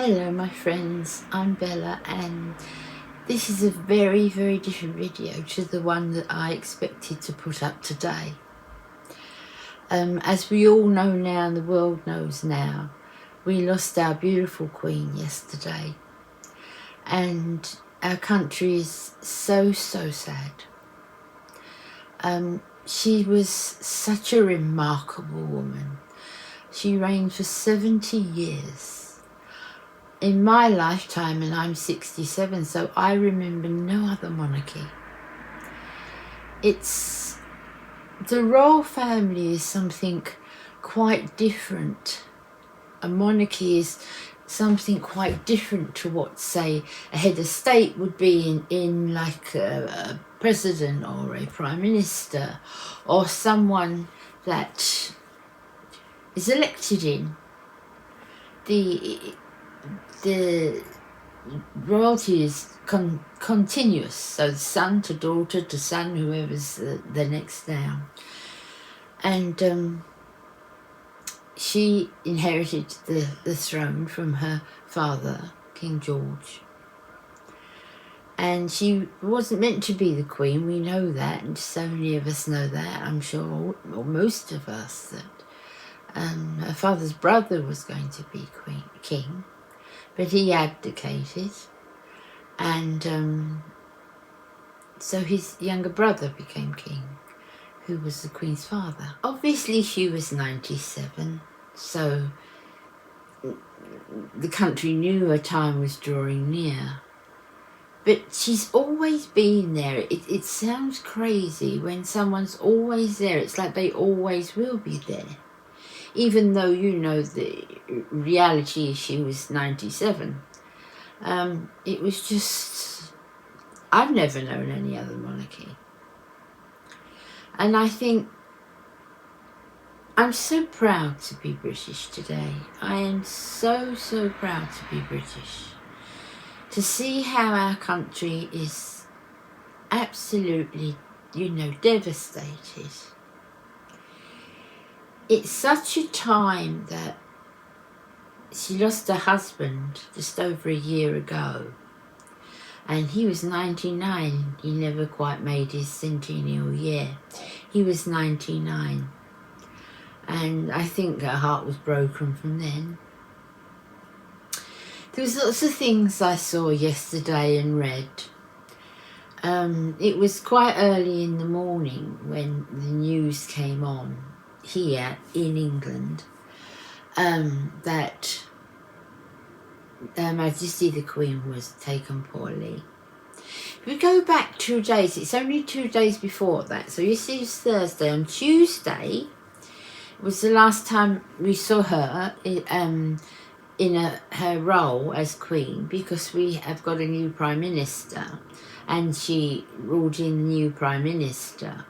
Hello my friends, I'm Bella and this is a very different video to the one that I expected to put up today. As we all know now and the world knows now, we lost our beautiful Queen yesterday and our country is so sad. She was such a remarkable woman. She reigned for 70 years. In my lifetime, and I'm 67, so I remember no other monarchy. The royal family is something quite different. A monarchy is something quite different to what, say, a head of state would be in like a president or a prime minister, or someone that is elected in. The royalty is continuous, so son to daughter to son, whoever's the next down. And she inherited the throne from her father, King George. And she wasn't meant to be the Queen, we know that, and so many of us know that, I'm sure, or most of us, that her father's brother was going to be king. But he abdicated, and so his younger brother became king, who was the Queen's father. Obviously she was 97, so the country knew her time was drawing near. But she's always been there. It sounds crazy when someone's always there. It's like they always will be there. Even though you know the reality is she was 97. It was just, I've never known any other monarchy. And I think I'm so proud to be British today. I am so proud to be British. To see how our country is absolutely, devastated. It's such a time that she lost her husband just over a year ago, and he was 99. He never quite made his centennial year. He was 99, and I think her heart was broken from then. There was lots of things I saw yesterday and read. It was quite early in the morning when the news came on here in England that Her Majesty the Queen was taken poorly. If we go back 2 days, it's only 2 days before that, so you see it's Thursday. On Tuesday was the last time we saw her in her role as Queen, because we have got a new Prime Minister and she ruled in the new Prime Minister.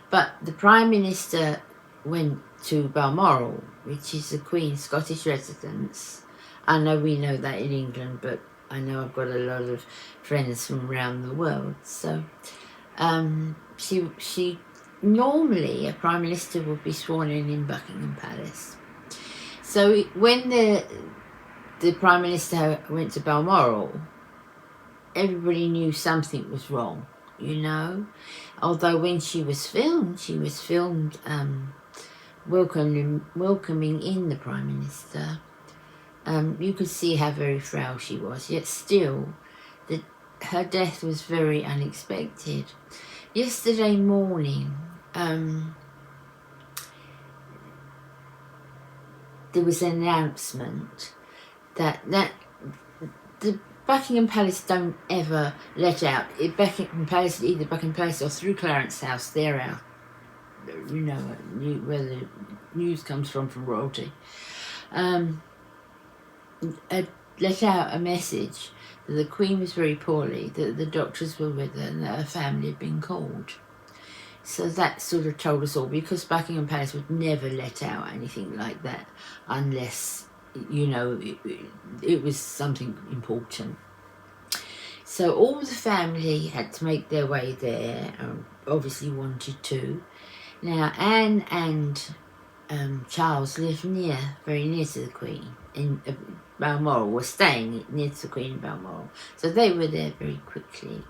But the Prime Minister went to Balmoral, which is the Queen's Scottish residence. I know we know that in England, but I know I've got a lot of friends from around the world. So she normally, a Prime Minister would be sworn in Buckingham Palace. So when the Prime Minister went to Balmoral, everybody knew something was wrong, Although when she was filmed welcoming in the Prime Minister, you could see how very frail she was, yet still her death was very unexpected. Yesterday morning, there was an announcement that the Buckingham Palace don't ever let out. Buckingham Palace, either Buckingham Palace or through Clarence House, they're out. Where the news comes from royalty. Let out a message that the Queen was very poorly, that the doctors were with her, and that her family had been called. So that sort of told us all, because Buckingham Palace would never let out anything like that unless, it was something important. So all the family had to make their way there, obviously wanted to. Now, Anne and Charles lived very near to the Queen, Balmoral were staying near to Queen Balmoral, so they were there very quickly.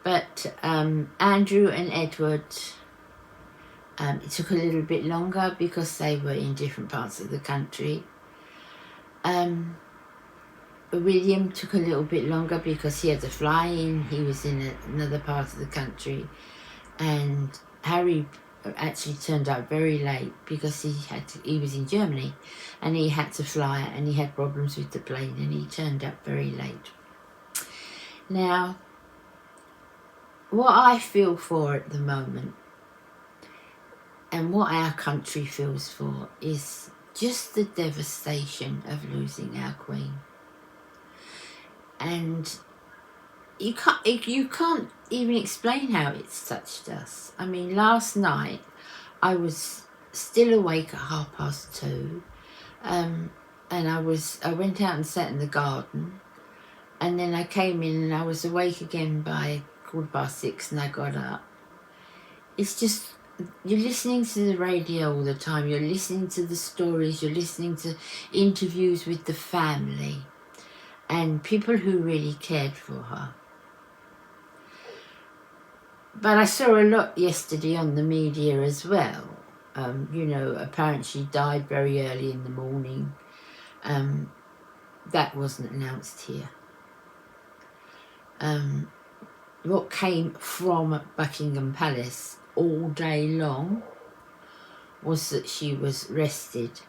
But Andrew and Edward, it took a little bit longer because they were in different parts of the country. William took a little bit longer because he had to fly in. He was in another part of the country. And Harry actually turned out very late because he was in Germany and he had to fly and he had problems with the plane and he turned up very late. Now, what I feel for at the moment and what our country feels for is just the devastation of losing our Queen. And you can't even explain how it's touched us. I mean, last night I was still awake at 2:30, and I went out and sat in the garden, and then I came in and I was awake again by 6:15, and I got up. It's just, you're listening to the radio all the time, you're listening to the stories, you're listening to interviews with the family and people who really cared for her. But I saw a lot yesterday on the media as well. Apparently she died very early in the morning. That wasn't announced here. What came from Buckingham Palace all day long was that she was rested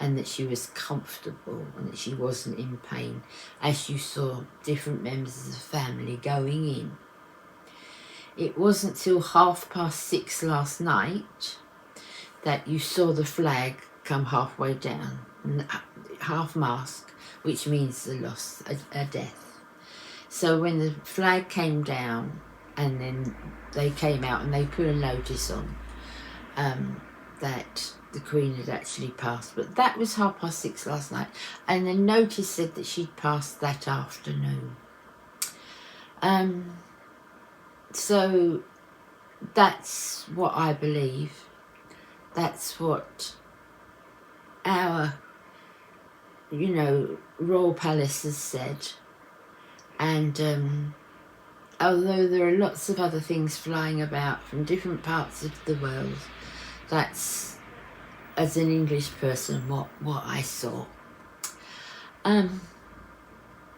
and that she was comfortable and that she wasn't in pain, as you saw different members of the family going in. It wasn't till 6:30 last night that you saw the flag come halfway down, half mast, which means the loss, a death. So when the flag came down and then they came out and they put a notice on that the Queen had actually passed, but that was 6:30 last night, and the notice said that she'd passed that afternoon. So that's what I believe. That's what our, Royal Palace has said. And although there are lots of other things flying about from different parts of the world, that's, as an English person, what I saw.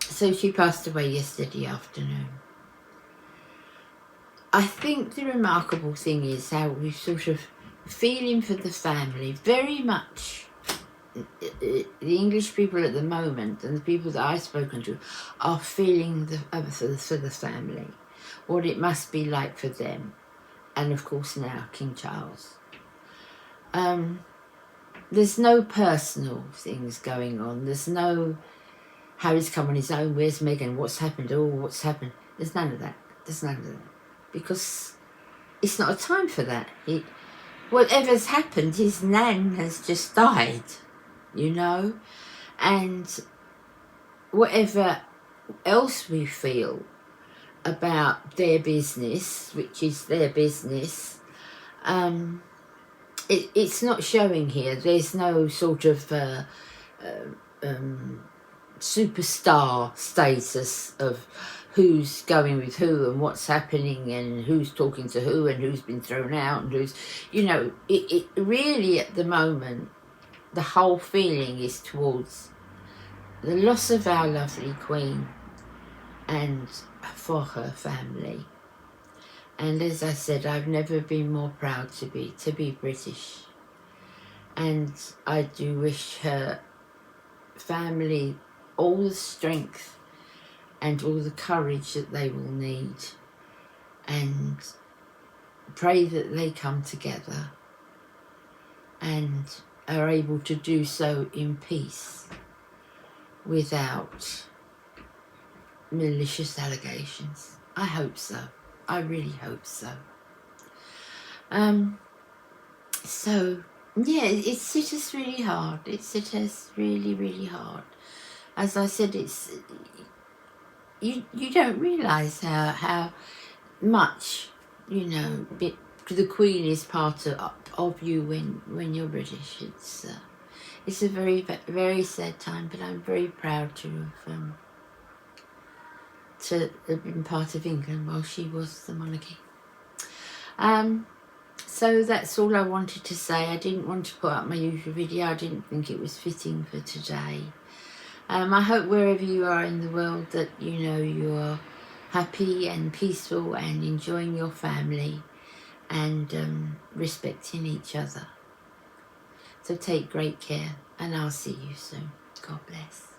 So she passed away yesterday afternoon. I think the remarkable thing is how we're sort of feeling for the family very much. The English people at the moment and the people that I've spoken to are feeling for the family, what it must be like for them, and of course now King Charles. There's no personal things going on. There's no Harry's come on his own, where's Meghan, what's happened, what's happened. There's none of that. Because it's not a time for that. Whatever's happened, his nan has just died, and whatever else we feel about their business, which is their business, it's not showing here. There's no sort of superstar status of who's going with who and what's happening and who's talking to who and who's been thrown out and who's, it really at the moment, the whole feeling is towards the loss of our lovely Queen and for her family. And as I said, I've never been more proud to be British. And I do wish her family all the strength and all the courage that they will need, and pray that they come together and are able to do so in peace without malicious allegations. I hope so. I really hope so. So yeah, it's just really hard. It's just really, really hard. As I said, it's you don't realise how much the Queen is part of you when you're British. It's a very, very sad time, but I'm very proud to have been part of England while she was the monarchy. So that's all I wanted to say. I didn't want to put up my usual video. I didn't think it was fitting for today. I hope wherever you are in the world that you are happy and peaceful and enjoying your family and respecting each other. So take great care, and I'll see you soon. God bless.